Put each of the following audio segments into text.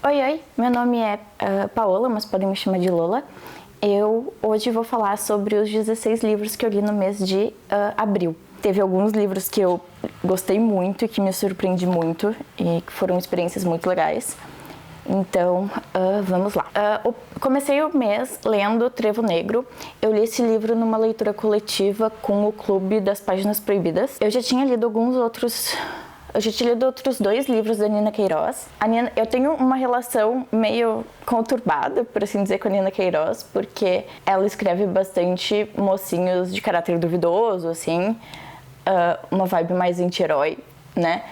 Oi, oi, meu nome é Paola, mas podem me chamar de Lola. Eu hoje vou falar sobre os 16 livros que eu li no mês de abril. Teve alguns livros que eu gostei muito e que me surpreendi muito e que foram experiências muito legais. Então, vamos lá. Comecei o mês lendo Trevo Negro. Eu li esse livro numa leitura coletiva com o Clube das Páginas Proibidas. Eu já tinha lido outros 2 livros da Nina Queiroz. Eu tenho uma relação meio conturbada, por assim dizer, com a Nina Queiroz, porque ela escreve bastante mocinhos de caráter duvidoso, assim, uma vibe mais anti-herói, né?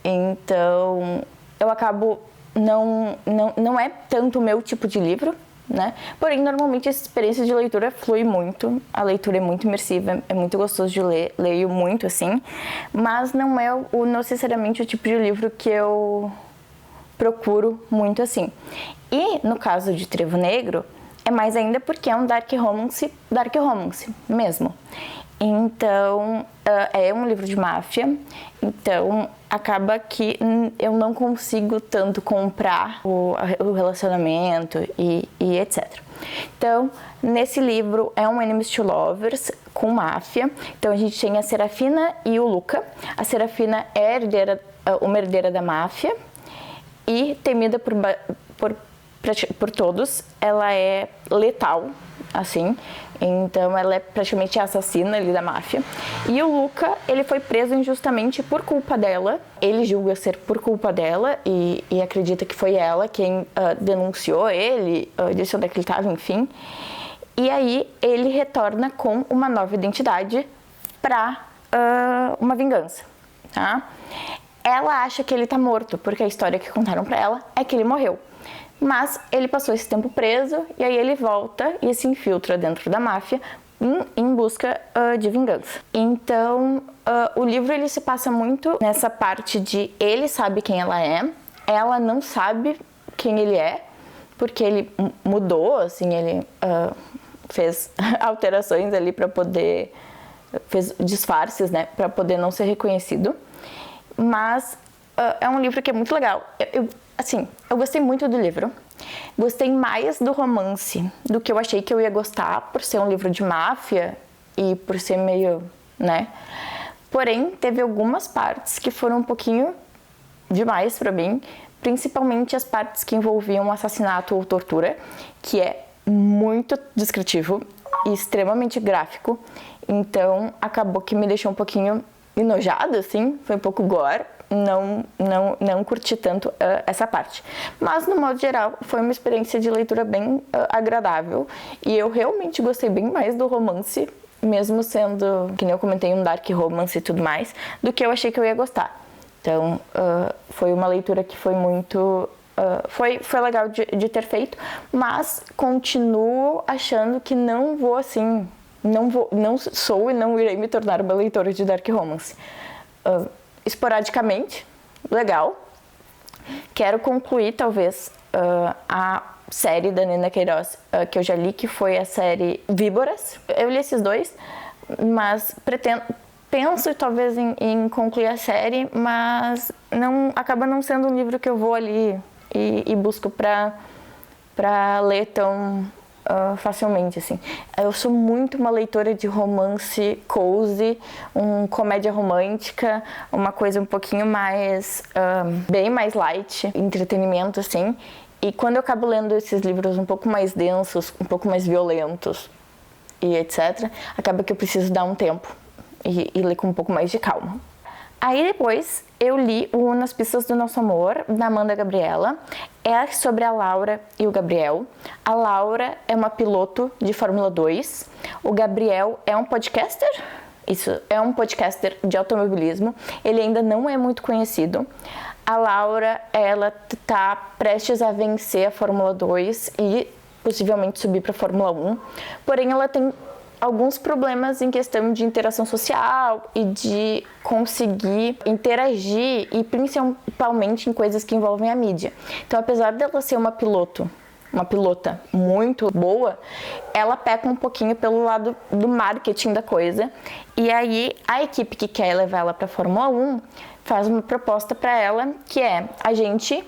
Então, eu acabo... Não é tanto o meu tipo de livro, né? Porém, normalmente essa experiência de leitura flui muito, a leitura é muito imersiva, é muito gostoso de ler, leio muito assim, mas não é necessariamente o tipo de livro que eu procuro muito assim. E no caso de Trevo Negro, é mais ainda porque é um dark romance mesmo. Então, é um livro de máfia, então acaba que eu não consigo tanto comprar o relacionamento e etc. Então, nesse livro é um Enemies to Lovers com máfia. Então, a gente tem a Serafina e o Luca. A Serafina é uma herdeira da máfia e temida por todos. Ela é letal, assim, então ela é praticamente a assassina ali da máfia. E o Luca, ele foi preso injustamente por culpa dela. Ele julga ser por culpa dela e acredita que foi ela quem denunciou ele, disse onde é que ele estava, enfim. E aí ele retorna com uma nova identidade para uma vingança, tá? Ela acha que ele tá morto, porque a história que contaram pra ela é que ele morreu. Mas ele passou esse tempo preso e aí ele volta e se infiltra dentro da máfia em busca de vingança. Então, o livro ele se passa muito nessa parte de ele sabe quem ela não sabe quem ele é, porque ele mudou, assim, ele fez alterações ali para poder, fez disfarces, né, para poder não ser reconhecido. Mas é um livro que é muito legal. Eu gostei muito do livro. Gostei mais do romance do que eu achei que eu ia gostar, por ser um livro de máfia e por ser meio, né? Porém, teve algumas partes que foram um pouquinho demais pra mim, principalmente as partes que envolviam assassinato ou tortura, que é muito descritivo e extremamente gráfico. Então, acabou que me deixou um pouquinho enojada, assim, foi um pouco gore. Não curti tanto essa parte. Mas, no modo geral, foi uma experiência de leitura bem agradável. E eu realmente gostei bem mais do romance, mesmo sendo, que nem eu comentei, um dark romance e tudo mais, do que eu achei que eu ia gostar. Então, foi uma leitura que foi muito... foi legal de ter feito, mas continuo achando que não sou e não irei me tornar uma leitora de dark romance. Esporadicamente, legal. Quero concluir, talvez, a série da Nina Queiroz que eu já li, que foi a série Víboras. Eu li esses 2, mas penso talvez em concluir a série, mas acaba não sendo um livro que eu vou ali e busco para ler tão facilmente, assim. Eu sou muito uma leitora de romance cozy, comédia romântica, uma coisa um pouquinho mais, bem mais light, entretenimento, assim. E quando eu acabo lendo esses livros um pouco mais densos, um pouco mais violentos e etc., acaba que eu preciso dar um tempo e ler com um pouco mais de calma. Aí depois eu li o Nas Pistas do Nosso Amor, da Amanda Gabriela. É sobre a Laura e o Gabriel. A Laura é uma piloto de Fórmula 2. O Gabriel é um podcaster. Isso, é um podcaster de automobilismo. Ele ainda não é muito conhecido. A Laura, ela tá prestes a vencer a Fórmula 2 e possivelmente subir para a Fórmula 1. Porém, ela tem alguns problemas em questão de interação social e de conseguir interagir e principalmente em coisas que envolvem a mídia. Então, apesar dela ser uma pilota muito boa, ela peca um pouquinho pelo lado do marketing da coisa. E aí, a equipe que quer levar ela para a Fórmula 1 faz uma proposta para ela, que é: a gente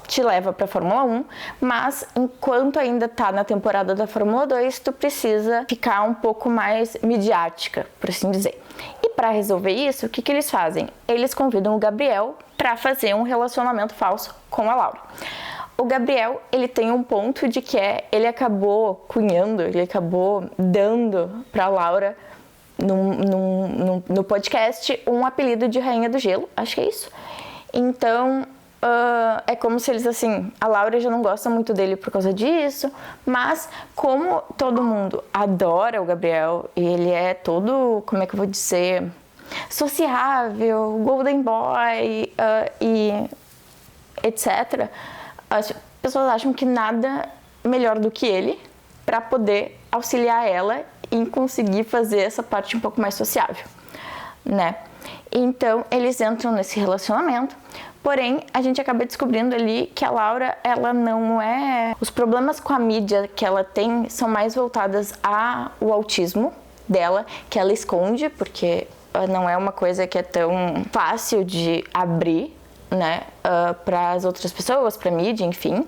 te leva para a Fórmula 1, mas enquanto ainda tá na temporada da Fórmula 2, tu precisa ficar um pouco mais midiática, por assim dizer. E para resolver isso, o que eles fazem? Eles convidam o Gabriel para fazer um relacionamento falso com a Laura. O Gabriel, ele tem um ponto de que ele acabou cunhando, ele acabou dando para a Laura no podcast um apelido de Rainha do Gelo, acho que é isso. Então, é como se eles, assim, a Laura já não gosta muito dele por causa disso, mas como todo mundo adora o Gabriel e ele é todo, como é que eu vou dizer, sociável, golden boy e etc., as pessoas acham que nada melhor do que ele para poder auxiliar ela em conseguir fazer essa parte um pouco mais sociável, né? Então, eles entram nesse relacionamento, porém, a gente acaba descobrindo ali que a Laura, ela não é... Os problemas com a mídia que ela tem são mais voltadas ao autismo dela, que ela esconde, porque não é uma coisa que é tão fácil de abrir, né, para as outras pessoas, para a mídia, enfim.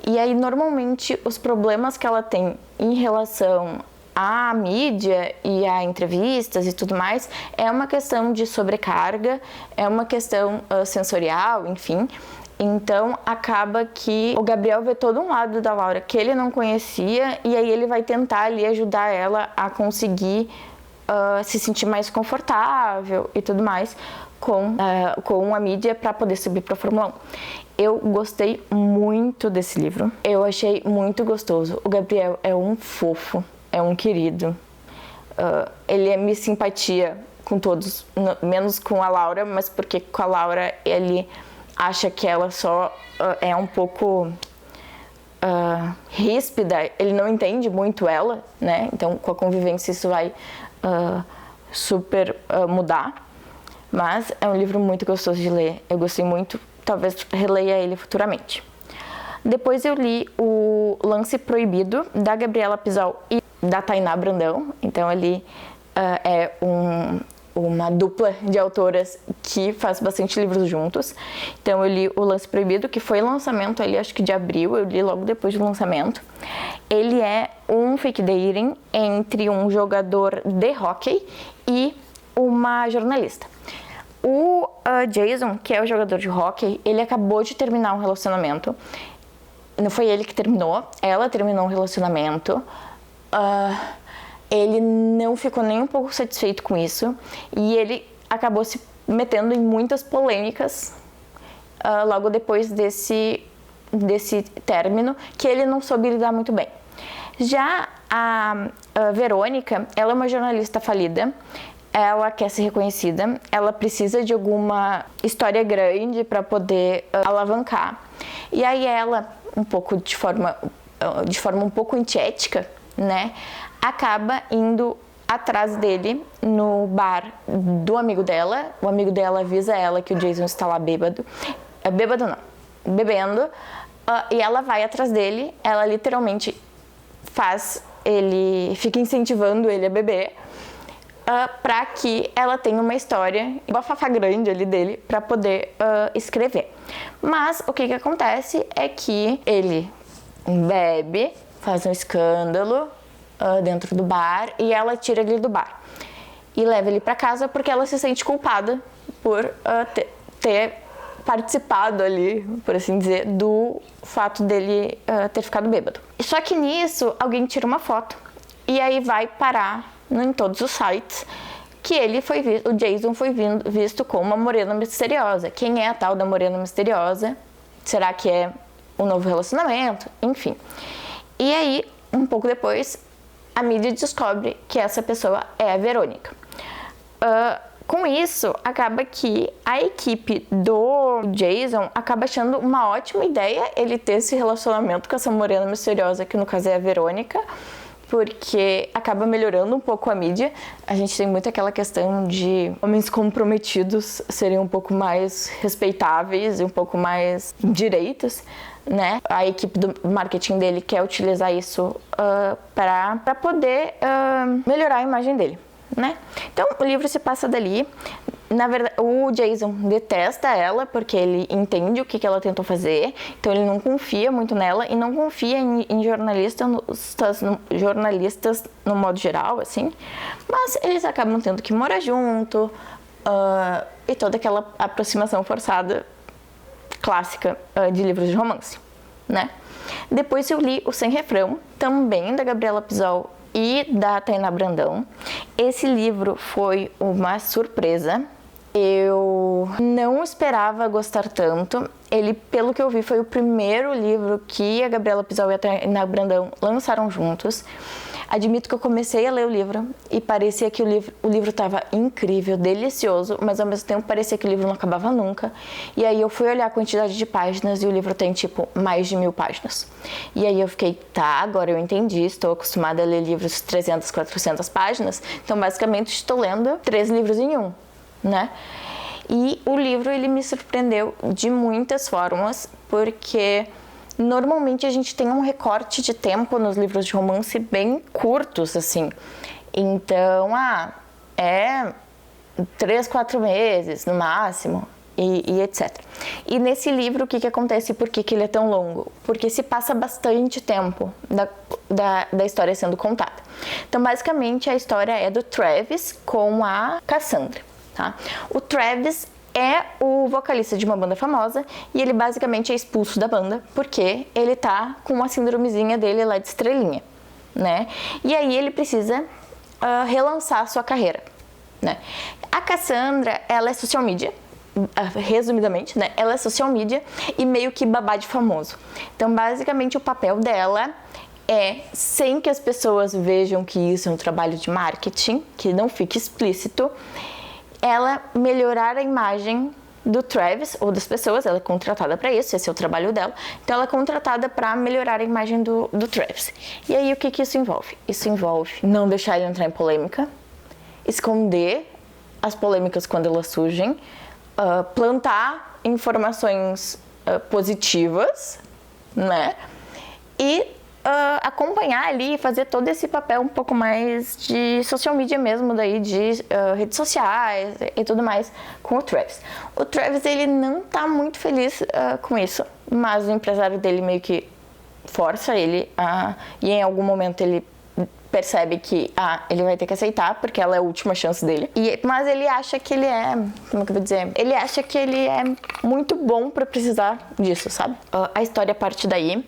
E aí, normalmente, os problemas que ela tem em relação à mídia e a entrevistas e tudo mais é uma questão de sobrecarga, é uma questão sensorial, enfim. Então, acaba que o Gabriel vê todo um lado da Laura que ele não conhecia e aí ele vai tentar ali ajudar ela a conseguir se sentir mais confortável e tudo mais com a mídia para poder subir para a Fórmula 1. Eu gostei muito desse livro, eu achei muito gostoso. O Gabriel é um fofo, é um querido, ele é minha simpatia com todos, menos com a Laura, mas porque com a Laura ele acha que ela só é um pouco ríspida, ele não entende muito ela, né? Então com a convivência isso vai super mudar. Mas é um livro muito gostoso de ler, eu gostei muito, talvez releia ele futuramente. Depois eu li o Lance Proibido, da Gabriela Pisol e da Tainá Brandão. Então ali é uma dupla de autoras que faz bastante livros juntos. Então eu li o Lance Proibido, que foi lançamento ali, acho que de abril, eu li logo depois do lançamento. Ele é um fake dating entre um jogador de hóquei e uma jornalista. O Jason, que é o jogador de hóquei, ele acabou de terminar um relacionamento. Não foi ele que terminou, ela terminou um relacionamento. Ele não ficou nem um pouco satisfeito com isso e ele acabou se metendo em muitas polêmicas logo depois desse término, que ele não soube lidar muito bem. Já a Verônica, ela é uma jornalista falida. Ela quer ser reconhecida, ela precisa de alguma história grande para poder alavancar. E aí ela, de forma um pouco antiética, né, acaba indo atrás dele no bar do amigo dela. O amigo dela avisa ela que o Jason está lá bêbado. Bebendo. E ela vai atrás dele, ela literalmente fica incentivando ele a beber. Para que ela tenha uma história, uma fafa grande ali dele, para poder escrever. Mas o que acontece é que ele bebe, faz um escândalo dentro do bar e ela tira ele do bar. E leva ele para casa porque ela se sente culpada por ter participado ali, por assim dizer, do fato dele ter ficado bêbado. Só que nisso, alguém tira uma foto e aí vai parar em todos os sites que o Jason foi visto como uma morena misteriosa. Quem é a tal da morena misteriosa? Será que é um novo relacionamento? Enfim. E aí, um pouco depois, a mídia descobre que essa pessoa é a Verônica. Com isso, acaba que a equipe do Jason acaba achando uma ótima ideia ele ter esse relacionamento com essa morena misteriosa, que no caso é a Verônica, porque acaba melhorando um pouco a mídia. A gente tem muito aquela questão de homens comprometidos serem um pouco mais respeitáveis e um pouco mais direitos, né? A equipe do marketing dele quer utilizar isso para poder melhorar a imagem dele, né? Então, o livro se passa dali. Na verdade, o Jason detesta ela porque ele entende o que ela tentou fazer, então ele não confia muito nela e não confia em jornalistas no modo geral, assim. Mas eles acabam tendo que morar junto e toda aquela aproximação forçada clássica de livros de romance, né? Depois eu li O Sem Refrão, também da Gabriela Pisol e da Tainá Brandão. Esse livro foi uma surpresa. Eu não esperava gostar tanto. Ele, pelo que eu vi, foi o primeiro livro que a Gabriela Pisol e a Tainá Brandão lançaram juntos. Admito que eu comecei a ler o livro e parecia que o livro estava incrível, delicioso, mas ao mesmo tempo parecia que o livro não acabava nunca. E aí eu fui olhar a quantidade de páginas e o livro tem tipo mais de 1000 páginas. E aí eu fiquei, tá, agora eu entendi, estou acostumada a ler livros de 300, 400 páginas, então basicamente estou lendo 3 livros em um, né? E o livro, ele me surpreendeu de muitas formas, porque normalmente a gente tem um recorte de tempo nos livros de romance bem curtos, assim. Então, é 3, 4 meses no máximo, e etc. E nesse livro, o que acontece e por que ele é tão longo? Porque se passa bastante tempo da história sendo contada. Então, basicamente, a história é do Travis com a Cassandra, tá? O Travis é o vocalista de uma banda famosa e ele basicamente é expulso da banda porque ele tá com uma síndromezinha dele lá de estrelinha, né? E aí ele precisa relançar a sua carreira, né? A Cassandra, ela é social media, resumidamente, né? Ela é social media e meio que babá de famoso. Então, basicamente, o papel dela é, sem que as pessoas vejam que isso é um trabalho de marketing, que não fique explícito, ela melhorar a imagem do Travis ou das pessoas. Ela é contratada para isso, esse é o trabalho dela. Então ela é contratada para melhorar a imagem do Travis. E aí o que isso envolve? Isso envolve não deixar ele entrar em polêmica, esconder as polêmicas quando elas surgem, plantar informações positivas, né? E acompanhar ali e fazer todo esse papel um pouco mais de social media mesmo, daí de redes sociais e tudo mais com o Travis. O Travis, ele não tá muito feliz com isso, mas o empresário dele meio que força ele e em algum momento ele percebe que ele vai ter que aceitar, porque ela é a última chance dele. Mas ele acha que ele é, como que eu vou dizer? Ele acha que ele é muito bom pra precisar disso, sabe? A história parte daí.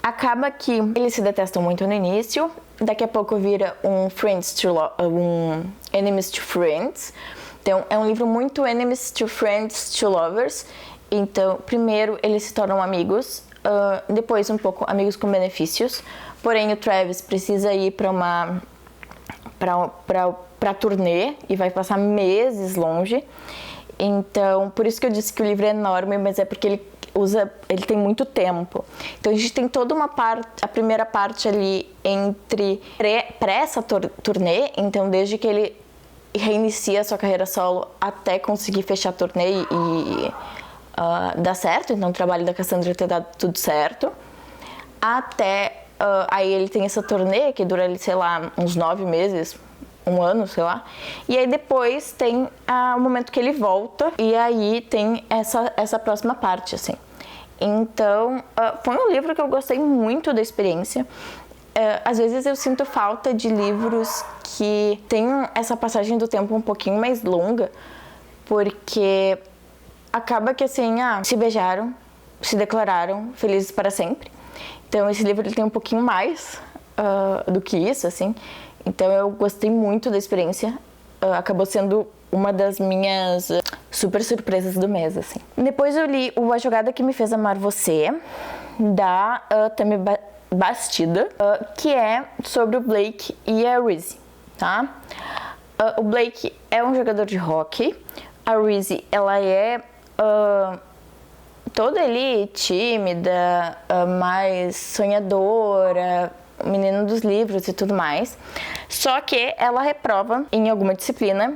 Acaba que eles se detestam muito no início, daqui a pouco vira um Enemies to Friends. Então, é um livro muito Enemies to Friends to Lovers. Então, primeiro eles se tornam amigos, depois um pouco amigos com benefícios. Porém, o Travis precisa ir para turnê e vai passar meses longe. Então, por isso que eu disse que o livro é enorme, mas é porque ele tem muito tempo. Então a gente tem toda uma parte, a primeira parte ali entre essa turnê, então desde que ele reinicia a sua carreira solo até conseguir fechar a turnê e dar certo, então o trabalho da Cassandra ter dado tudo certo, até aí ele tem essa turnê que dura, sei lá, uns 9 meses, 1 ano, sei lá. E aí depois tem o momento que ele volta e aí tem essa próxima parte, assim. Então, foi um livro que eu gostei muito da experiência. Às vezes eu sinto falta de livros que tenham essa passagem do tempo um pouquinho mais longa, porque acaba que assim, se beijaram, se declararam felizes para sempre. Então esse livro ele tem um pouquinho mais do que isso, assim. Então eu gostei muito da experiência, acabou sendo uma das minhas super surpresas do mês, assim. Depois eu li A Jogada que Me Fez Amar Você, da Tami Bastida, que é sobre o Blake e a Reese, tá? O Blake é um jogador de hóquei, a Reese, ela é toda ali tímida, mais sonhadora, menina dos livros e tudo mais. Só que ela reprova em alguma disciplina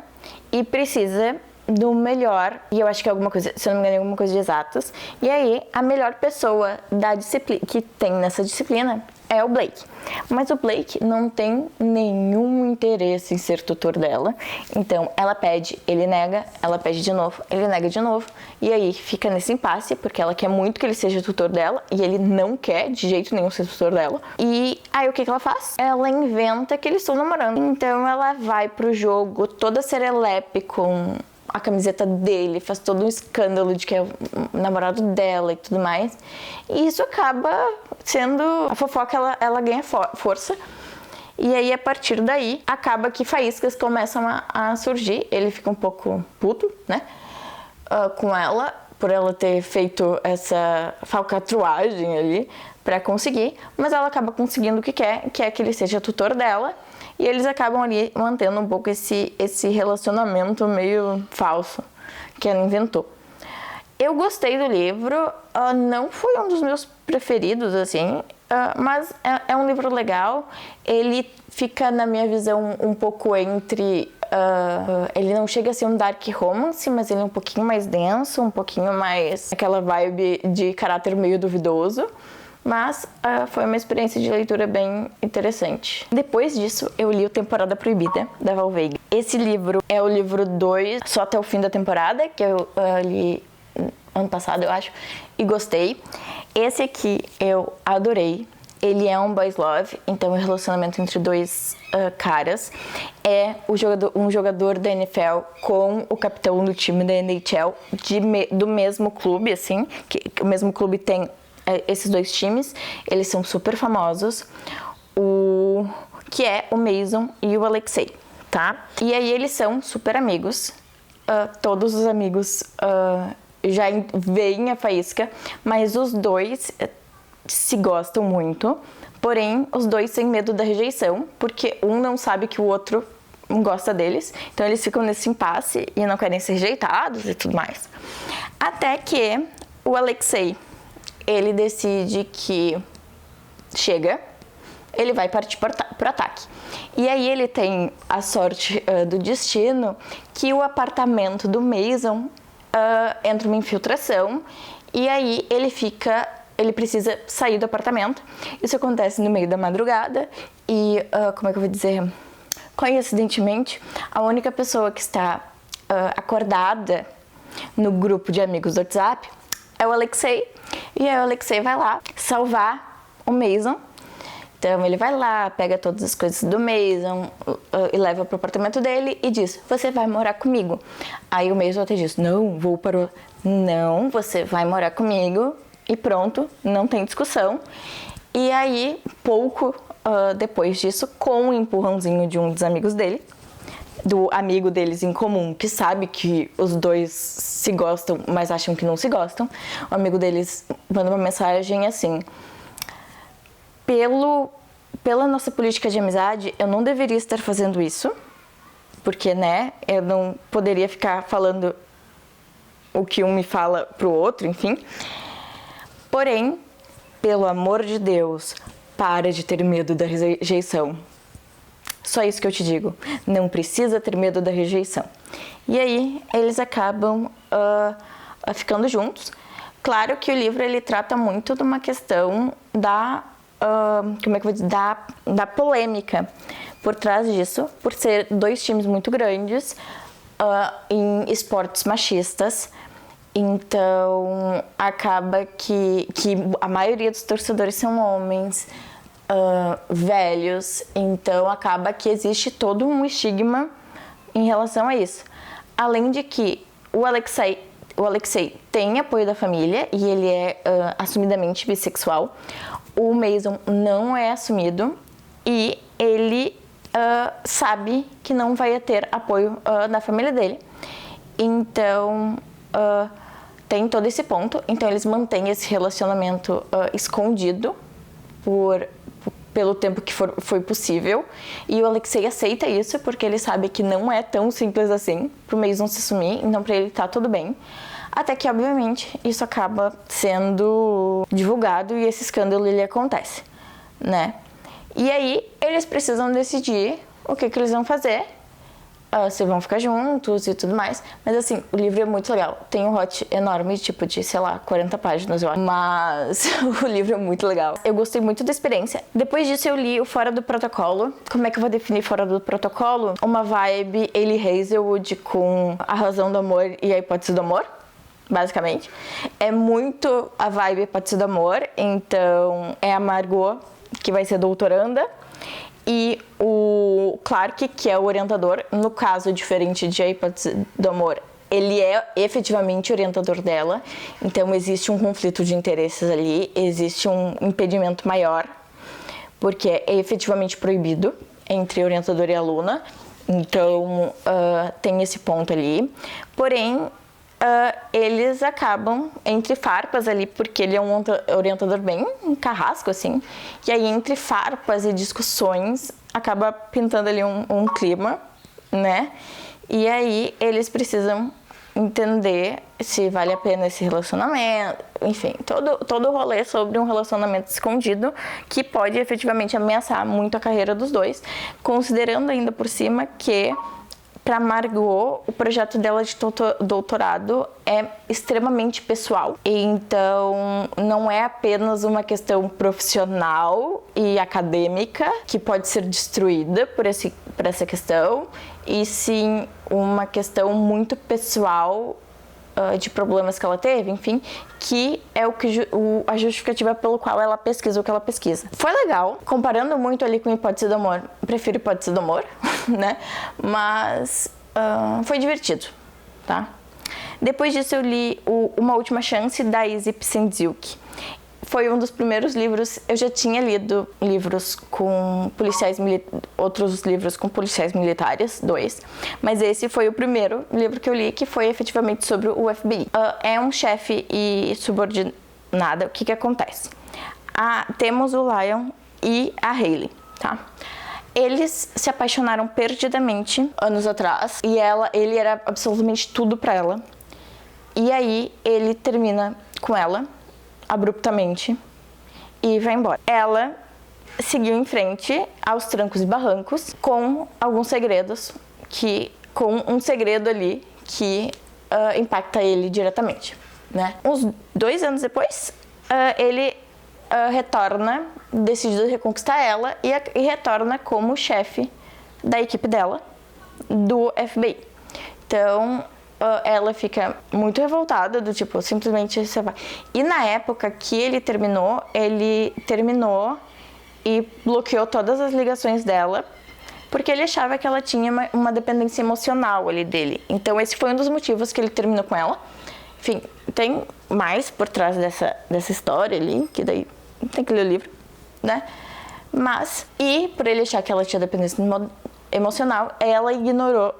e precisa do melhor, e eu acho que é alguma coisa, se eu não me engano, é alguma coisa de exatas. E aí, a melhor pessoa da disciplina que tem nessa disciplina é o Blake. Mas o Blake não tem nenhum interesse em ser tutor dela. Então ela pede, ele nega, ela pede de novo, ele nega de novo. E aí fica nesse impasse, porque ela quer muito que ele seja tutor dela e ele não quer de jeito nenhum ser tutor dela. E aí o que ela faz? Ela inventa que eles estão namorando. Então ela vai pro jogo toda serelepe com a camiseta dele, faz todo um escândalo de que é o namorado dela e tudo mais. E isso acaba sendo... A fofoca, ela ganha força. E aí, a partir daí, acaba que faíscas começam a surgir. Ele fica um pouco puto, né? Com ela, por ela ter feito essa falcatruagem ali pra conseguir. Mas ela acaba conseguindo o que quer, que é que ele seja tutor dela. E eles acabam ali mantendo um pouco esse relacionamento meio falso que ela inventou. Eu gostei do livro, não foi um dos meus preferidos, assim, mas é um livro legal. Ele fica, na minha visão, um pouco entre... ele não chega a ser um dark romance, mas ele é um pouquinho mais denso, um pouquinho mais... aquela vibe de caráter meio duvidoso. Mas foi uma experiência de leitura bem interessante. Depois disso, eu li o Temporada Proibida, da Val Veiga. Esse livro é o livro 2, só até o fim da temporada, que eu li ano passado, eu acho, e gostei. Esse aqui eu adorei. Ele é um boys love, então é um relacionamento entre dois caras. É um jogador da NFL com o capitão do time da NHL do mesmo clube, assim, que o mesmo clube tem esses dois times. Eles são super famosos, que é o Mason e o Alexei, tá? E aí eles são super amigos, todos os amigos já veem a faísca, mas os dois se gostam muito, porém os dois têm medo da rejeição, porque um não sabe que o outro gosta deles, então eles ficam nesse impasse e não querem ser rejeitados e tudo mais. Até que o Alexei, ele decide que chega, ele vai partir pro ataque. E aí ele tem a sorte do destino que o apartamento do Mason entra uma infiltração e aí ele precisa sair do apartamento. Isso acontece no meio da madrugada e, como é que eu vou dizer, coincidentemente, a única pessoa que está acordada no grupo de amigos do WhatsApp é o Alexei. E aí o Alexei vai lá salvar o Mason. Então ele vai lá, pega todas as coisas do Mason e leva pro apartamento dele e diz: você vai morar comigo. Aí o Mason até diz: não, não, você vai morar comigo. E pronto, não tem discussão. E aí, pouco depois disso, com o empurrãozinho de um dos amigos dele, do amigo deles em comum, que sabe que os dois se gostam, mas acham que não se gostam, o amigo deles manda uma mensagem assim: pela nossa política de amizade, eu não deveria estar fazendo isso, porque, né, eu não poderia ficar falando o que um me fala pro outro, enfim. Porém, pelo amor de Deus, para de ter medo da rejeição. Só isso que eu te digo. Não precisa ter medo da rejeição. E aí, eles acabam ficando juntos. Claro que o livro ele trata muito de uma questão da polêmica por trás disso, por ser dois times muito grandes em esportes machistas. Então, acaba que a maioria dos torcedores são homens velhos, então acaba que existe todo um estigma em relação a isso. Além de que o Alexei tem apoio da família e ele é assumidamente bissexual. O Mason não é assumido e ele sabe que não vai ter apoio da família dele. Então, tem todo esse ponto. Então, eles mantêm esse relacionamento escondido pelo tempo que foi possível. E o Alexei aceita isso porque ele sabe que não é tão simples assim pro Mason se sumir. Então, pra ele tá tudo bem. Até que, obviamente, isso acaba sendo divulgado e esse escândalo ele acontece, né? E aí, eles precisam decidir o que eles vão fazer. se vão ficar juntos e tudo mais. Mas assim, o livro é muito legal. Tem um hot enorme, tipo de, sei lá, 40 páginas, eu acho. Mas o livro é muito legal. Eu gostei muito da experiência. Depois disso eu li o Fora do Protocolo. Como é que eu vou definir Fora do Protocolo? Uma vibe Elie Hazelwood com A Razão do Amor e a Hipótese do Amor, basicamente. É muito a vibe Hipótese do Amor. Então é a Margot, que vai ser doutoranda, e o Clark, que é o orientador. No caso, diferente de A Hipótese do Amor, ele é efetivamente orientador dela, então existe um conflito de interesses ali, existe um impedimento maior, porque é efetivamente proibido entre orientador e aluna, então tem esse ponto ali. Porém, eles acabam entre farpas ali, porque ele é um orientador bem carrasco, assim, e aí entre farpas e discussões acaba pintando ali um clima, né? E aí eles precisam entender se vale a pena esse relacionamento, enfim, todo o rolê sobre um relacionamento escondido que pode efetivamente ameaçar muito a carreira dos dois, considerando ainda por cima que para Margot, o projeto dela de doutorado é extremamente pessoal. Então, não é apenas uma questão profissional e acadêmica que pode ser destruída por essa questão, e sim uma questão muito pessoal de problemas que ela teve, enfim, que é a justificativa pelo qual ela pesquisa o que ela pesquisa. Foi legal, comparando muito ali com Hipótese do Amor, prefiro Hipótese do Amor, né? Mas foi divertido, tá? Depois disso eu li Uma Última Chance, da Izzy Psendziuk. Foi um dos primeiros livros. Eu já tinha lido livros com policiais outros livros com policiais militares, 2, mas esse foi o primeiro livro que eu li que foi efetivamente sobre o FBI. É um chefe e subordinada. O que acontece? Temos o Lion e a Hayley, tá? Eles se apaixonaram perdidamente anos atrás e ele era absolutamente tudo pra ela. E aí ele termina com ela abruptamente e vai embora. Ela seguiu em frente aos trancos e barrancos com alguns segredos, com um segredo ali que impacta ele diretamente, né? Uns 2 anos depois, ele retorna, decidido reconquistar ela e retorna como chefe da equipe dela, do FBI. Então, ela fica muito revoltada, do tipo, simplesmente você vai. E na época que ele terminou e bloqueou todas as ligações dela, porque ele achava que ela tinha uma dependência emocional ali dele. Então esse foi um dos motivos que ele terminou com ela. Enfim, tem mais por trás dessa história ali, que daí tem que ler o livro, né? Mas, e por ele achar que ela tinha dependência emocional,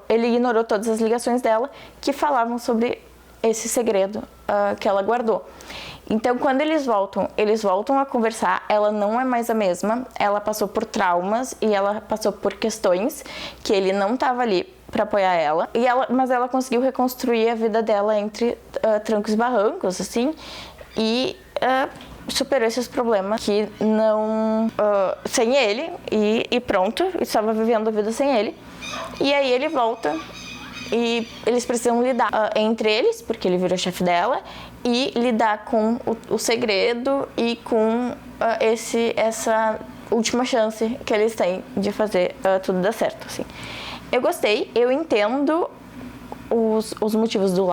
ele ignorou todas as ligações dela que falavam sobre esse segredo que ela guardou. Então, quando eles voltam a conversar, ela não é mais a mesma, ela passou por traumas e ela passou por questões que ele não estava ali para apoiar ela, mas ela conseguiu reconstruir a vida dela entre trancos e barrancos, assim, e superou esses problemas que não... sem ele, e pronto, estava vivendo a vida sem ele. E aí ele volta e eles precisam lidar entre eles, porque ele virou chefe dela, e lidar com o segredo e com essa última chance que eles têm de fazer tudo dar certo, assim. Eu gostei, eu entendo os motivos do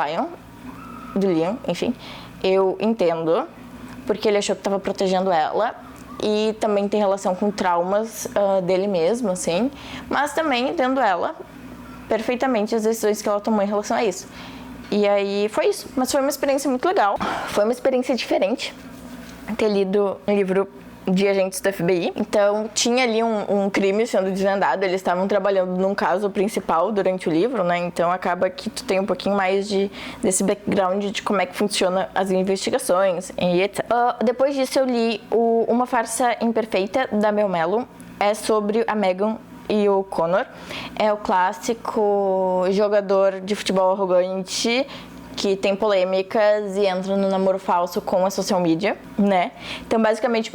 Liam, enfim, eu entendo, porque ele achou que estava protegendo ela, e também tem relação com traumas dele mesmo, assim, mas também entendo ela perfeitamente as decisões que ela tomou em relação a isso. E aí foi isso, mas foi uma experiência muito legal, foi uma experiência diferente ter lido um livro de agentes do FBI. Então tinha ali um crime sendo desvendado, eles estavam trabalhando num caso principal durante o livro, né? Então acaba que tu tem um pouquinho mais desse background de como é que funciona as investigações e etc. Depois disso eu li Uma Farsa Imperfeita, da Mel Mello. É sobre a Megan e o Connor. É o clássico jogador de futebol arrogante que tem polêmicas e entra no namoro falso com a social media, né? Então, basicamente,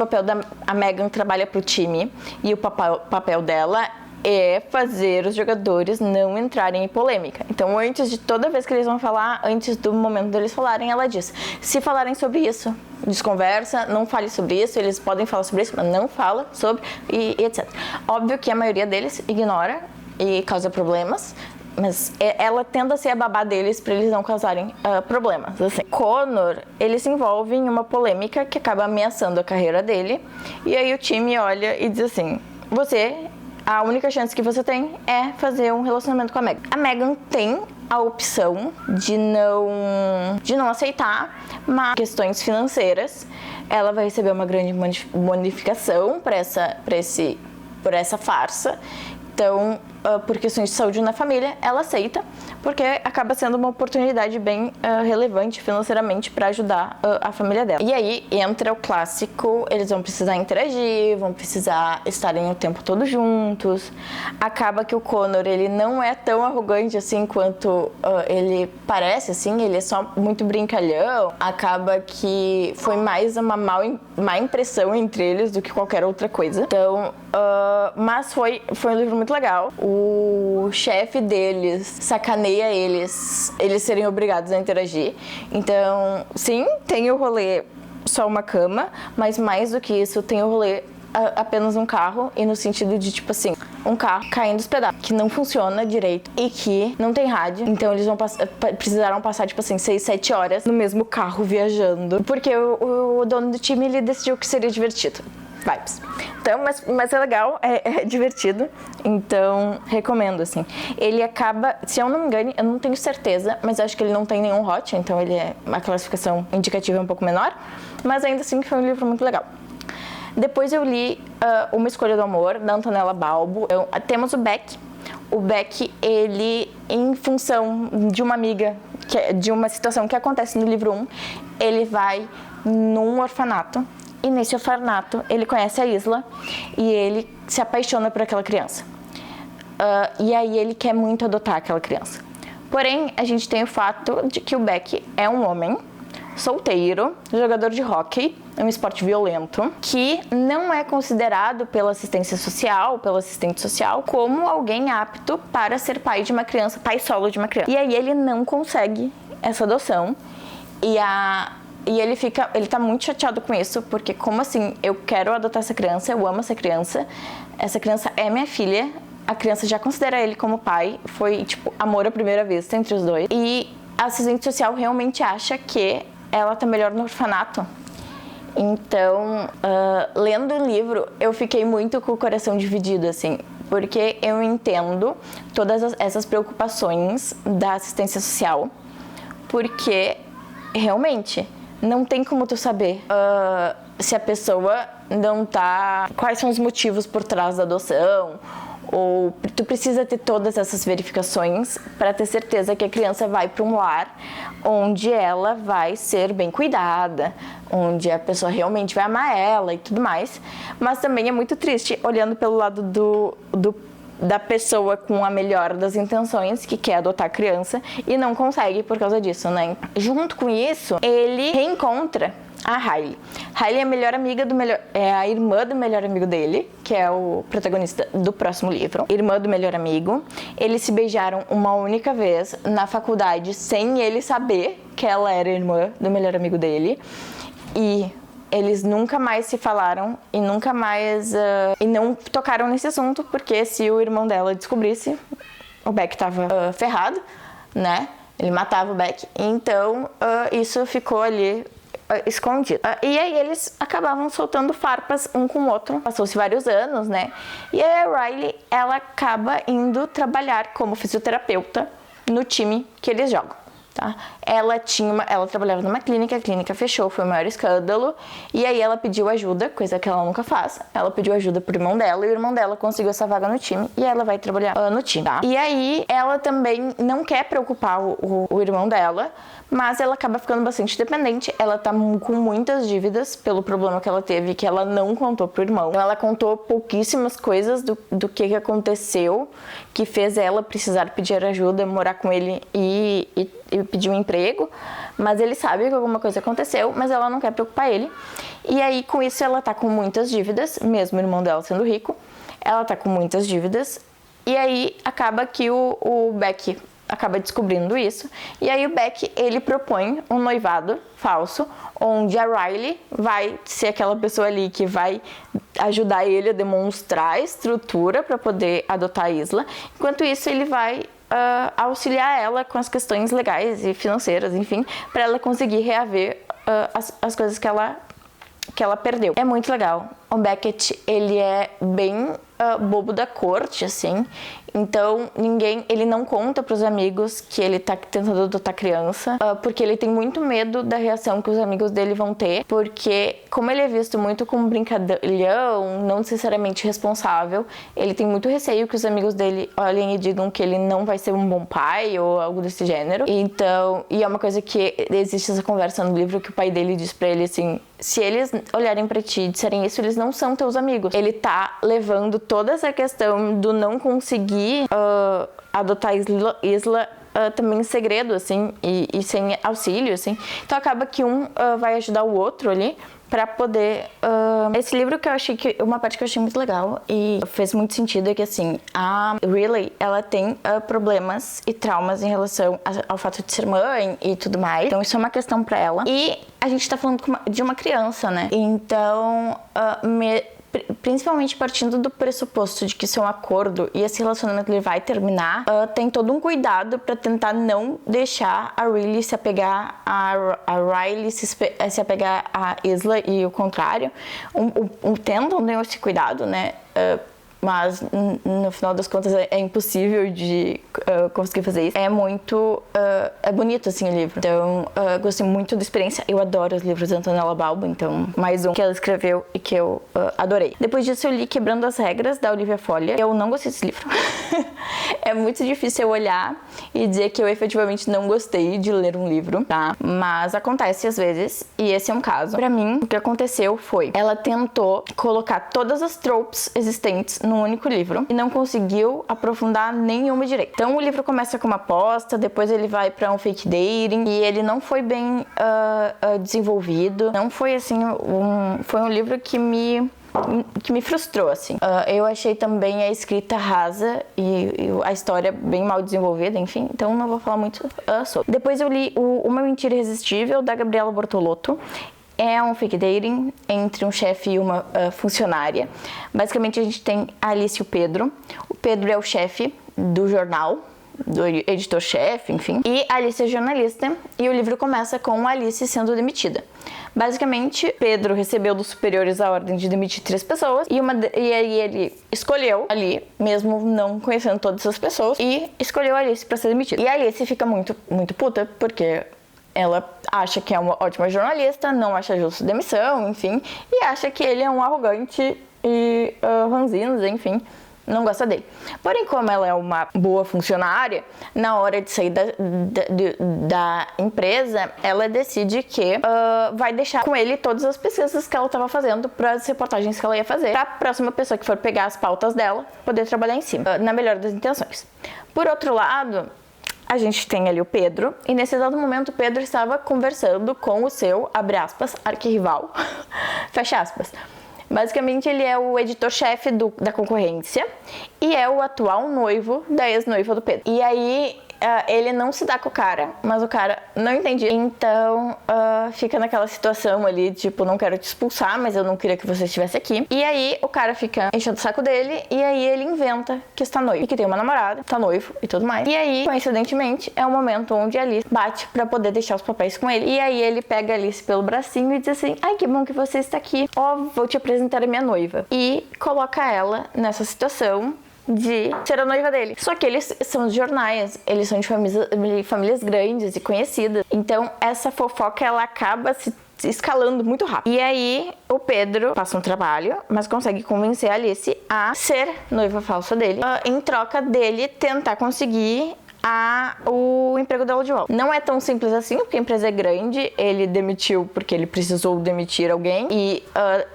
a Megan trabalha pro time e o papel dela é fazer os jogadores não entrarem em polêmica. Então, antes de toda vez que eles vão falar, antes do momento deles falarem, ela diz: se falarem sobre isso, desconversa, não fale sobre isso, eles podem falar sobre isso, mas não fala sobre, e etc. Óbvio que a maioria deles ignora e causa problemas, mas ela tende a ser a babá deles para eles não causarem problemas. Assim. Connor, ele se envolve em uma polêmica que acaba ameaçando a carreira dele, e aí o time olha e diz assim: a única chance que você tem é fazer um relacionamento com a Megan. A Megan tem a opção de não aceitar, mas questões financeiras, ela vai receber uma grande bonificação por essa farsa. Então, por questões de saúde na família, ela aceita, porque acaba sendo uma oportunidade bem relevante financeiramente para ajudar a família dela. E aí entra o clássico, eles vão precisar interagir, vão precisar estarem o tempo todo juntos. Acaba que o Connor, ele não é tão arrogante assim quanto ele parece, assim, ele é só muito brincalhão. Acaba que foi mais uma má impressão entre eles do que qualquer outra coisa. Então, mas foi um livro muito legal. O chefe deles sacaneia eles serem obrigados a interagir. Então, sim, tem o rolê só uma cama, mas mais do que isso, tem o rolê apenas um carro, e no sentido de, tipo assim, um carro caindo dos pedaços, que não funciona direito e que não tem rádio. Então eles precisaram passar, tipo assim, 6, 7 horas no mesmo carro viajando, porque o dono do time, ele decidiu que seria divertido. Vibes. Então, mas é legal, é divertido, então recomendo, assim. Ele acaba, se eu não me engano, eu não tenho certeza, mas acho que ele não tem nenhum hot, então a classificação indicativa é um pouco menor, mas ainda assim foi um livro muito legal. Depois eu li Uma Escolha do Amor, da Antonella Balbo. Então, temos o Beck. O Beck, ele, em função de uma amiga, de uma situação que acontece no livro 1, ele vai num orfanato. E nesse orfanato, ele conhece a Isla e ele se apaixona por aquela criança. E aí ele quer muito adotar aquela criança. Porém, a gente tem o fato de que o Beck é um homem solteiro, jogador de hóquei, um esporte violento, que não é considerado pela assistência social, pelo assistente social, como alguém apto para ser pai de uma criança, pai solo de uma criança. E aí ele não consegue essa adoção e ele tá muito chateado com isso, porque como assim, eu quero adotar essa criança, eu amo essa criança é minha filha, a criança já considera ele como pai, foi tipo amor à primeira vista entre os dois, e a assistente social realmente acha que ela tá melhor no orfanato. Então, lendo o livro, eu fiquei muito com o coração dividido, assim, porque eu entendo todas essas preocupações da assistência social, porque realmente não tem como tu saber se a pessoa não tá... Quais são os motivos por trás da adoção, ou tu precisa ter todas essas verificações para ter certeza que a criança vai para um lar onde ela vai ser bem cuidada, onde a pessoa realmente vai amar ela e tudo mais. Mas também é muito triste, olhando pelo lado da pessoa com a melhor das intenções, que quer adotar a criança e não consegue por causa disso, né? Junto com isso, ele reencontra a Riley. Riley é a irmã do melhor amigo dele, que é o protagonista do próximo livro. Irmã do melhor amigo. Eles se beijaram uma única vez na faculdade, sem ele saber que ela era irmã do melhor amigo dele. E eles nunca mais se falaram e nunca mais... e não tocaram nesse assunto, porque se o irmão dela descobrisse, o Beck tava ferrado, né? Ele matava o Beck. Então, isso ficou ali escondido. E aí eles acabavam soltando farpas um com o outro. Passou-se vários anos, né? E aí a Riley, ela acaba indo trabalhar como fisioterapeuta no time que eles jogam. Tá? Ela trabalhava numa clínica, a clínica fechou, foi o maior escândalo, e aí ela pediu ajuda, coisa que ela nunca faz. Ela pediu ajuda pro irmão dela, e o irmão dela conseguiu essa vaga no time, e ela vai trabalhar no time, tá? E aí ela também não quer preocupar o irmão dela, mas ela acaba ficando bastante dependente. Ela tá com muitas dívidas pelo problema que ela teve, que ela não contou pro irmão. Ela contou pouquíssimas coisas do que aconteceu, que fez ela precisar pedir ajuda, morar com ele e pedir um emprego, mas ele sabe que alguma coisa aconteceu, mas ela não quer preocupar ele. E aí, com isso, ela tá com muitas dívidas, mesmo o irmão dela sendo rico, ela tá com muitas dívidas, E aí acaba que o Beck acaba descobrindo isso, e aí o Beck, ele propõe um noivado falso, onde a Riley vai ser aquela pessoa ali que vai ajudar ele a demonstrar a estrutura para poder adotar a Isla. Enquanto isso, ele vai auxiliar ela com as questões legais e financeiras, enfim, para ela conseguir reaver as coisas que ela perdeu. É muito legal. O Beckett, ele é bem bobo da corte, assim. Então, ele não conta pros amigos que ele tá tentando adotar criança, porque ele tem muito medo da reação que os amigos dele vão ter, porque como ele é visto muito como brincalhão, não necessariamente responsável, ele tem muito receio que os amigos dele olhem e digam que ele não vai ser um bom pai ou algo desse gênero. Então, e é uma coisa que existe essa conversa no livro que o pai dele diz pra ele assim: se eles olharem pra ti e disserem isso, eles não são teus amigos. Ele tá levando toda essa questão do não conseguir adotar Isla também em segredo, assim, e sem auxílio, assim. Então acaba que um vai ajudar o outro ali pra poder... Esse livro que eu achei que... Uma parte que eu achei muito legal e fez muito sentido é que, assim, a Riley, ela tem problemas e traumas em relação ao fato de ser mãe e tudo mais. Então isso é uma questão pra ela. E a gente tá falando de uma criança, né? Então, principalmente partindo do pressuposto de que isso é um acordo e esse relacionamento ele vai terminar, tem todo um cuidado para tentar não deixar a Riley se apegar a Riley se apegar a Isla e o contrário. Tentam ter esse cuidado, né? Mas no final das contas é impossível de conseguir fazer isso. É muito... é bonito, assim, o livro. Então, gostei muito da experiência. Eu adoro os livros da Antonella Balbo, então mais um que ela escreveu e que eu adorei. Depois disso eu li Quebrando as Regras, da Olivia Folha. Eu não gostei desse livro. É muito difícil eu olhar e dizer que eu efetivamente não gostei de ler um livro, tá? Mas acontece às vezes, e esse é um caso. Pra mim, o que aconteceu foi... ela tentou colocar todas as tropes existentes num único livro e não conseguiu aprofundar nenhuma direito. Então o livro começa com uma aposta, depois ele vai pra um fake dating e ele não foi bem desenvolvido. Não foi assim, foi um livro que me frustrou, assim. Eu achei também a escrita rasa e a história bem mal desenvolvida, enfim, então não vou falar muito sobre. Depois eu li Uma Mentira Irresistível, da Gabriela Bortolotto. É um fake dating entre um chefe e uma funcionária. Basicamente a gente tem a Alice e o Pedro. O Pedro é o chefe do jornal, do editor-chefe, enfim. E a Alice é jornalista e o livro começa com a Alice sendo demitida. Basicamente, Pedro recebeu dos superiores a ordem de demitir 3 pessoas e aí ele escolheu ali, mesmo não conhecendo todas essas pessoas, e escolheu a Alice para ser demitida. E a Alice fica muito, muito puta, porque ela acha que é uma ótima jornalista, não acha justo demissão, enfim, e acha que ele é um arrogante e ranzinza, enfim, não gosta dele. Porém, como ela é uma boa funcionária, na hora de sair da empresa, ela decide que vai deixar com ele todas as pesquisas que ela estava fazendo para as reportagens que ela ia fazer, para a próxima pessoa que for pegar as pautas dela poder trabalhar em cima, na melhor das intenções. Por outro lado, a gente tem ali o Pedro, e nesse exato momento o Pedro estava conversando com o seu, abre aspas, arquirrival, fecha aspas. Basicamente ele é o editor-chefe da concorrência e é o atual noivo da ex-noiva do Pedro. E aí ele não se dá com o cara, mas o cara não entendia. Então fica naquela situação ali, tipo, não quero te expulsar, mas eu não queria que você estivesse aqui. E aí o cara fica enchendo o saco dele e aí ele inventa que está noivo e que tem uma namorada, está noivo e tudo mais. E aí, coincidentemente, é o momento onde a Alice bate pra poder deixar os papéis com ele. E aí ele pega a Alice pelo bracinho e diz assim: ai, que bom que você está aqui. Vou te apresentar a minha noiva. E coloca ela nessa situação de ser a noiva dele. Só que eles são de jornais, eles são de famílias grandes e conhecidas. Então essa fofoca ela acaba se escalando muito rápido. E aí o Pedro passa um trabalho, mas consegue convencer a Alice a ser noiva falsa dele, em troca dele tentar conseguir o emprego dela de volta. Não é tão simples assim, porque a empresa é grande, ele demitiu porque ele precisou demitir alguém e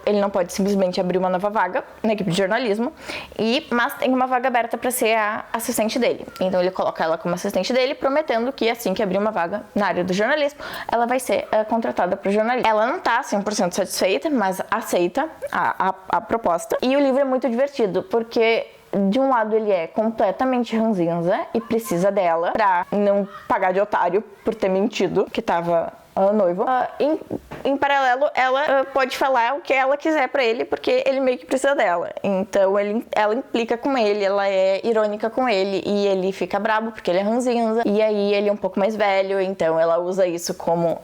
ele não pode simplesmente abrir uma nova vaga na equipe de jornalismo, mas tem uma vaga aberta para ser a assistente dele. Então ele coloca ela como assistente dele, prometendo que assim que abrir uma vaga na área do jornalismo, ela vai ser contratada para o jornalismo. Ela não tá 100% satisfeita, mas aceita a proposta. E o livro é muito divertido, porque de um lado ele é completamente ranzinza e precisa dela pra não pagar de otário por ter mentido que tava noivo. Em paralelo, ela pode falar o que ela quiser pra ele, porque ele meio que precisa dela. Então ela implica com ele, ela é irônica com ele, e ele fica brabo porque ele é ranzinza. E aí ele é um pouco mais velho, então ela usa isso como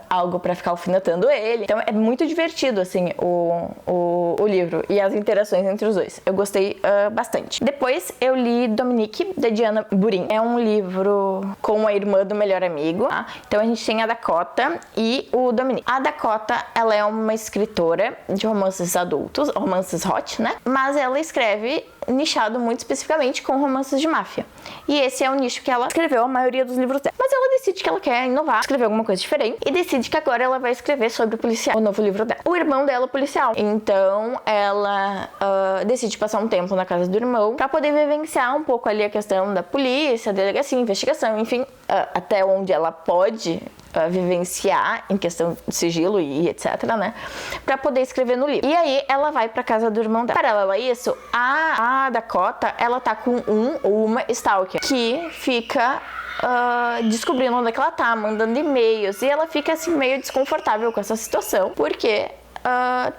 algo pra ficar alfinetando ele. Então é muito divertido, assim, o livro e as interações entre os dois. Eu gostei bastante. Depois eu li Dominique, da Diana Burin. É um livro com a irmã do melhor amigo, tá? Então a gente tem a Dakota e o Dominique. A Dakota, ela é uma escritora de romances adultos, romances hot, né? Mas ela escreve nichado muito especificamente com romances de máfia. E esse é o nicho que ela escreveu a maioria dos livros dela. Mas ela decide que ela quer inovar, escrever alguma coisa diferente, e decide que agora ela vai escrever sobre o policial, o novo livro dela. O irmão dela é policial. Então ela decide passar um tempo na casa do irmão pra poder vivenciar um pouco ali a questão da polícia, delegacia, investigação, enfim, até onde ela pode vivenciar em questão de sigilo e etc, né? Pra poder escrever no livro. E aí ela vai pra casa do irmão dela. Paralelo a isso, a Dakota, ela tá com um ou uma stalker que fica descobrindo onde é que ela tá, mandando e-mails, e ela fica assim meio desconfortável com essa situação, porque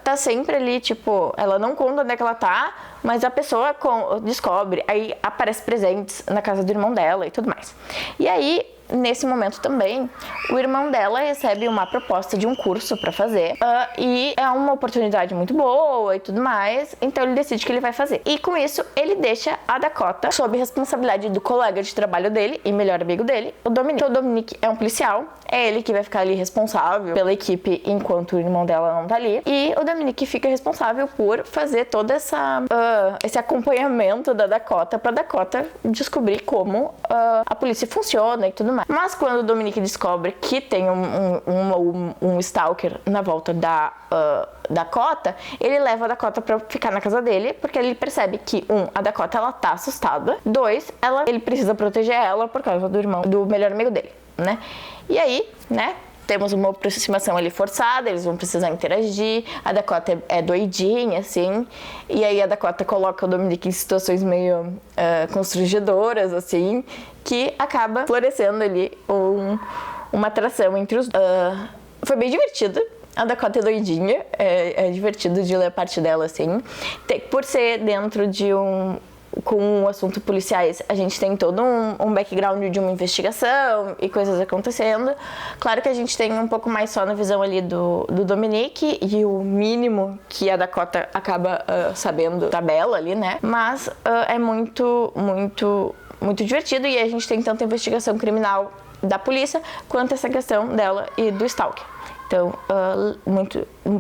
tá sempre ali, tipo, ela não conta onde é que ela tá, mas a pessoa descobre, aí aparece presentes na casa do irmão dela e tudo mais. E aí, nesse momento também, o irmão dela recebe uma proposta de um curso pra fazer, e é uma oportunidade muito boa e tudo mais, então ele decide que ele vai fazer. E com isso, ele deixa a Dakota sob responsabilidade do colega de trabalho dele e melhor amigo dele, o Dominique. O Dominique é um policial, é ele que vai ficar ali responsável pela equipe enquanto o irmão dela não tá ali, e o Dominique fica responsável por fazer toda esse acompanhamento da Dakota pra Dakota descobrir como a polícia funciona e tudo mais. Mas quando o Dominique descobre que tem um stalker na volta da Dakota, ele leva a Dakota pra ficar na casa dele, porque ele percebe que, a Dakota ela tá assustada, 2, ele precisa proteger ela por causa do melhor amigo dele, né? E aí, né, temos uma aproximação ali forçada, eles vão precisar interagir, a Dakota é doidinha, assim, e aí a Dakota coloca o Dominique em situações meio constrangedoras, assim, que acaba florescendo ali uma atração entre os dois. Foi bem divertido. A Dakota é doidinha, é divertido de ler a parte dela, assim. Por ser dentro de com o assunto policiais, a gente tem todo um background de uma investigação e coisas acontecendo. Claro que a gente tem um pouco mais só na visão ali do Dominique e o mínimo que a Dakota acaba sabendo da Bella ali, né? Mas é muito divertido, e a gente tem tanto a investigação criminal da polícia quanto essa questão dela e do stalker. Então,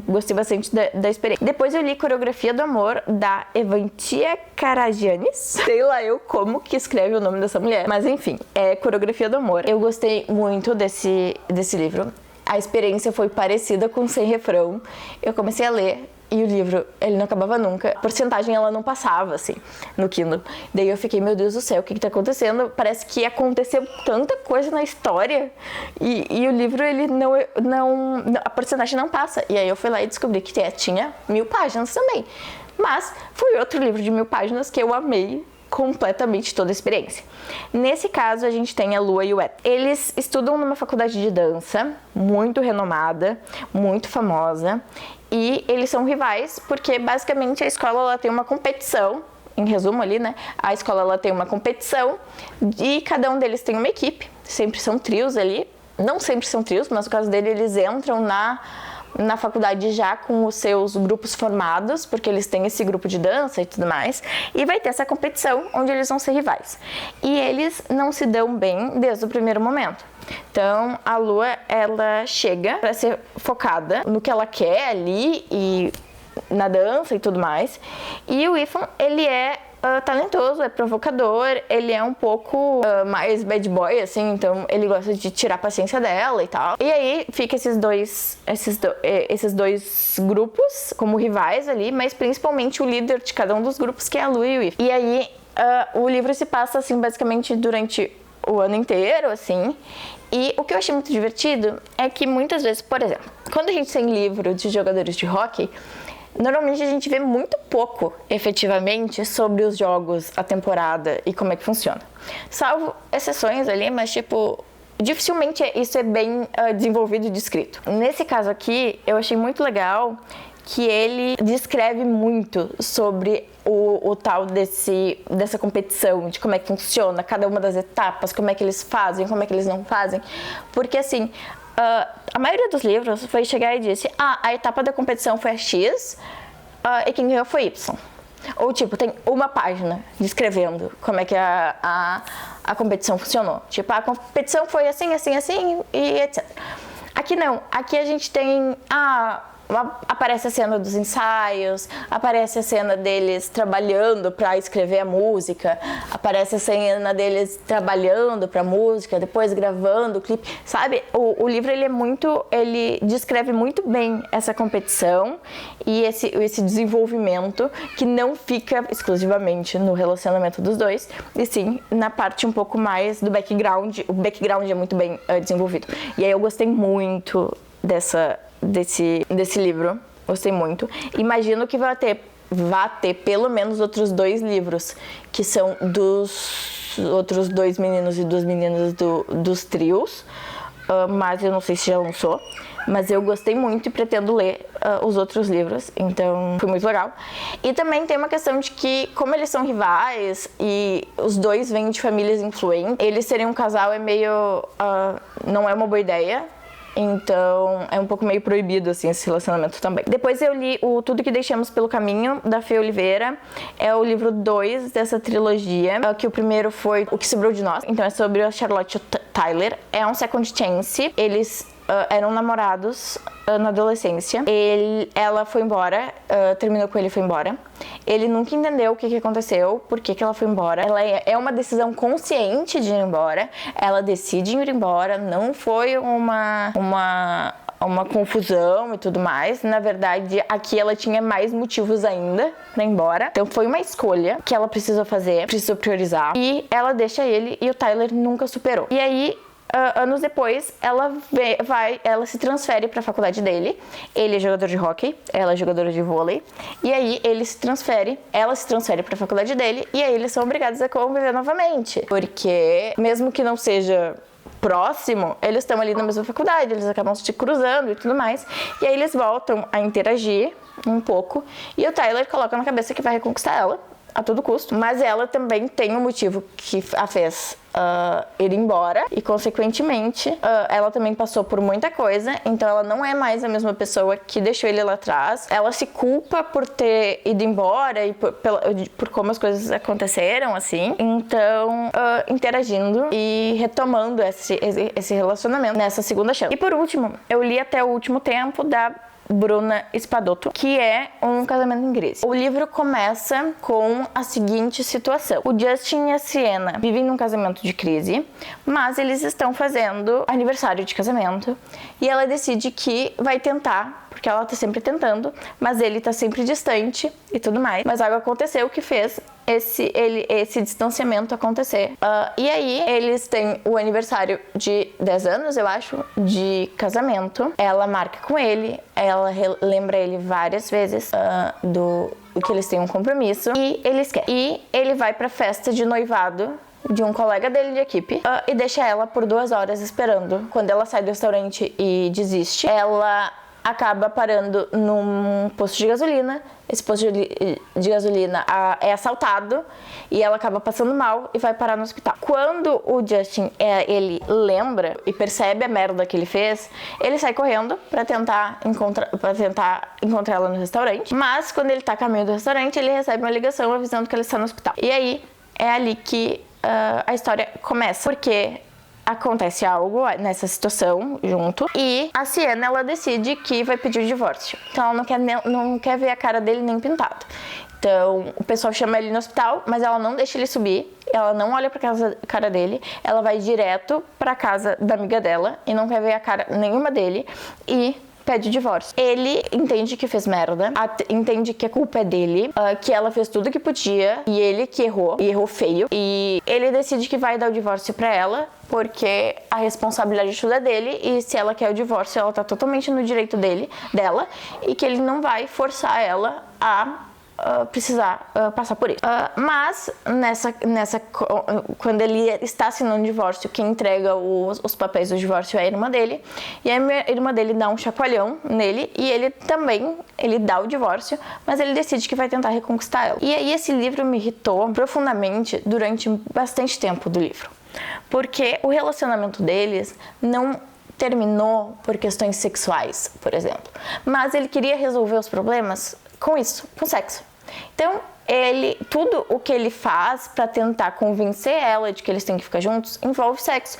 gostei bastante da experiência. Depois eu li Coreografia do Amor, da Evantia Karagianis. Sei lá eu como que escreve o nome dessa mulher. Mas enfim, é Coreografia do Amor. Eu gostei muito desse livro. A experiência foi parecida com Sem Refrão. Eu comecei a ler e o livro, ele não acabava nunca. A porcentagem, ela não passava, assim, no Kindle. Daí eu fiquei, meu Deus do céu, o que tá acontecendo? Parece que aconteceu tanta coisa na história e o livro, ele a porcentagem não passa. E aí eu fui lá e descobri que tinha 1000 páginas também. Mas foi outro livro de 1000 páginas que eu amei completamente toda a experiência. Nesse caso, a gente tem a Lua e o Éter. Eles estudam numa faculdade de dança, muito renomada, muito famosa, e eles são rivais porque, basicamente, a escola ela tem uma competição, em resumo ali, né? A escola ela tem uma competição e cada um deles tem uma equipe, sempre são trios ali, não sempre são trios, mas no caso dele, eles entram na faculdade já com os seus grupos formados, porque eles têm esse grupo de dança e tudo mais, e vai ter essa competição onde eles vão ser rivais. E eles não se dão bem desde o primeiro momento. Então, a Lua, ela chega para ser focada no que ela quer ali e na dança e tudo mais. E o Ethan, ele é talentoso, é provocador, ele é um pouco mais bad boy, assim, então ele gosta de tirar a paciência dela e tal. E aí fica esses dois grupos como rivais ali, mas principalmente o líder de cada um dos grupos, que é a Lu e o Ethan. E aí o livro se passa, assim, basicamente durante o ano inteiro, assim. E o que eu achei muito divertido é que muitas vezes, por exemplo, quando a gente tem livro de jogadores de hóquei, Normalmente a gente vê muito pouco, efetivamente, sobre os jogos, a temporada e como é que funciona. Salvo exceções ali, mas tipo, dificilmente isso é bem desenvolvido e descrito. Nesse caso aqui, eu achei muito legal que ele descreve muito sobre o tal dessa competição, de como é que funciona, cada uma das etapas, como é que eles fazem, como é que eles não fazem. Porque assim, a maioria dos livros foi chegar e disse, a etapa da competição foi a X e quem ganhou foi Y. Ou tipo, tem uma página descrevendo como é que a competição funcionou. Tipo, a competição foi assim, assim, assim e etc. Aqui não, aqui a gente tem aparece a cena dos ensaios, aparece a cena deles trabalhando para escrever a música, aparece a cena deles trabalhando para a música, depois gravando o clipe, sabe? O livro ele descreve muito bem essa competição e esse desenvolvimento que não fica exclusivamente no relacionamento dos dois, e sim na parte um pouco mais do background. O background é muito bem desenvolvido. E aí eu gostei muito desse livro, gostei muito. Imagino que vá ter pelo menos outros 2 livros, que são dos outros 2 meninos e 2 meninas dos trios, mas eu não sei se já lançou. Mas eu gostei muito e pretendo ler os outros livros, então foi muito legal. E também tem uma questão de que, como eles são rivais e os dois vêm de famílias influentes, eles serem um casal é meio... não é uma boa ideia. Então, é um pouco meio proibido, assim, esse relacionamento também. Depois eu li o Tudo que Deixamos pelo Caminho, da Fê Oliveira. É o livro 2 dessa trilogia, que o primeiro foi O que Sobrou de Nós. Então, é sobre a Charlotte e o Tyler. É um second chance. Eles eram namorados na adolescência. Ela foi embora, terminou com ele e foi embora. Ele nunca entendeu o que aconteceu, por que ela foi embora. Ela é uma decisão consciente de ir embora. Ela decide ir embora, não foi uma confusão e tudo mais. Na verdade, aqui ela tinha mais motivos ainda pra ir embora. Então foi uma escolha que ela precisou fazer, precisou priorizar. E ela deixa ele e o Tyler nunca superou. E aí, anos depois, ela se transfere para a faculdade dele. Ele é jogador de hóquei, ela é jogadora de vôlei. E aí ela se transfere para a faculdade dele e aí eles são obrigados a conviver novamente. Porque mesmo que não seja próximo, eles estão ali na mesma faculdade, eles acabam se cruzando e tudo mais. E aí eles voltam a interagir um pouco e o Tyler coloca na cabeça que vai reconquistar ela a todo custo, mas ela também tem um motivo que a fez ir embora e, consequentemente, ela também passou por muita coisa, então ela não é mais a mesma pessoa que deixou ele lá atrás. Ela se culpa por ter ido embora e por como as coisas aconteceram, assim. Então, interagindo e retomando esse relacionamento nessa segunda chance. E por último, eu li Até o Último Tempo, da Bruna Spadotto, que é Um Casamento em Crise. O livro começa com a seguinte situação: o Justin e a Sienna vivem num casamento de crise, mas eles estão fazendo aniversário de casamento e ela decide que vai tentar, porque ela tá sempre tentando, mas ele tá sempre distante e tudo mais. Mas algo aconteceu que fez esse distanciamento acontecer. E aí, eles têm o aniversário de 10 anos, eu acho, de casamento. Ela marca com ele, ela lembra ele várias vezes do que eles têm um compromisso e eles querem. E ele vai pra festa de noivado de um colega dele de equipe e deixa ela por 2 horas esperando. Quando ela sai do restaurante e desiste, ela acaba parando num posto de gasolina. Esse posto de gasolina é assaltado e ela acaba passando mal e vai parar no hospital. Quando o Justin ele lembra e percebe a merda que ele fez, ele sai correndo pra tentar encontrar ela no restaurante. Mas quando ele tá a caminho do restaurante, ele recebe uma ligação avisando que ela está no hospital. E aí é ali que a história começa, porque acontece algo nessa situação junto e a Sienna, ela decide que vai pedir o divórcio. Então ela não quer ver a cara dele nem pintado. Então o pessoal chama ele no hospital, mas ela não deixa ele subir, ela não olha pra cara dele, ela vai direto pra casa da amiga dela e não quer ver a cara nenhuma dele e pede o divórcio. Ele entende que fez merda, entende que a culpa é dele, que ela fez tudo que podia e ele que errou, e errou feio. E ele decide que vai dar o divórcio pra ela, porque a responsabilidade tudo é dele e se ela quer o divórcio, ela tá totalmente no direito dela e que ele não vai forçar ela a precisar passar por isso. Mas quando ele está assinando o divórcio, quem entrega os papéis do divórcio é a irmã dele, e a irmã dele dá um chacoalhão nele e ele dá o divórcio, mas ele decide que vai tentar reconquistar ela. E aí esse livro me irritou profundamente durante bastante tempo do livro, porque o relacionamento deles não terminou por questões sexuais, por exemplo, mas ele queria resolver os problemas com isso, com sexo. Então, tudo o que ele faz pra tentar convencer ela de que eles têm que ficar juntos envolve sexo.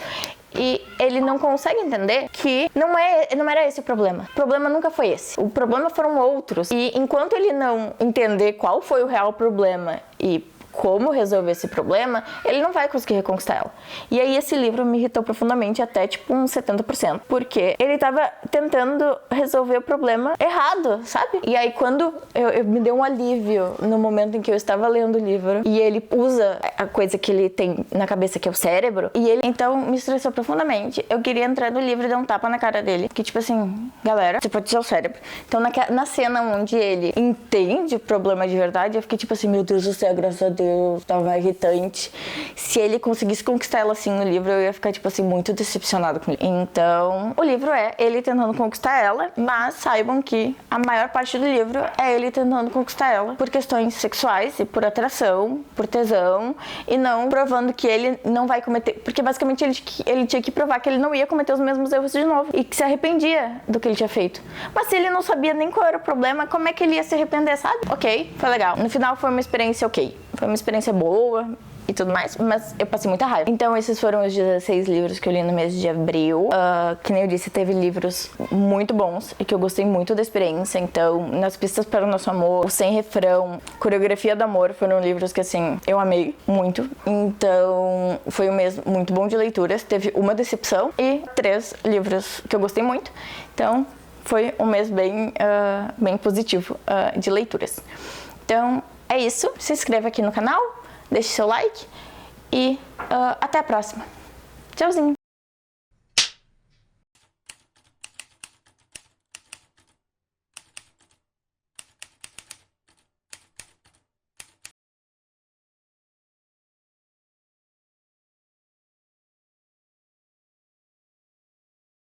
E ele não consegue entender que não era esse o problema. O problema nunca foi esse. O problema foram outros. E enquanto ele não entender qual foi o real problema e como resolver esse problema, ele não vai conseguir reconquistar ela. E aí esse livro me irritou profundamente, até tipo uns 70%, porque ele tava tentando resolver o problema errado, sabe? E aí quando eu me deu um alívio no momento em que eu estava lendo o livro, e ele usa a coisa que ele tem na cabeça, que é o cérebro, e ele então me estressou profundamente. Eu queria entrar no livro e dar um tapa na cara dele, que tipo assim, galera, você pode usar o cérebro. Então na cena onde ele entende o problema de verdade, eu fiquei tipo assim, meu Deus do céu, graças a Deus, tava irritante. Se ele conseguisse conquistar ela assim no livro, eu ia ficar, tipo assim, muito decepcionada com ele. Então, o livro é ele tentando conquistar ela, mas saibam que a maior parte do livro é ele tentando conquistar ela por questões sexuais e por atração, por tesão, e não provando que ele não vai cometer, porque basicamente ele tinha que provar que ele não ia cometer os mesmos erros de novo e que se arrependia do que ele tinha feito. Mas se ele não sabia nem qual era o problema, como é que ele ia se arrepender, sabe? Ok, foi legal. No final foi uma experiência ok. Foi uma experiência boa e tudo mais, mas eu passei muita raiva. Então esses foram os 16 livros que eu li no mês de abril. Que nem eu disse, teve livros muito bons e que eu gostei muito da experiência. Então, Nas Pistas para o Nosso Amor, O Sem Refrão, Coreografia do Amor, foram livros que assim, eu amei muito. Então, foi um mês muito bom de leituras. Teve uma decepção e 3 livros que eu gostei muito. Então, foi um mês bem positivo de leituras. Então, é isso. Se inscreva aqui no canal, deixe seu like e até a próxima. Tchauzinho!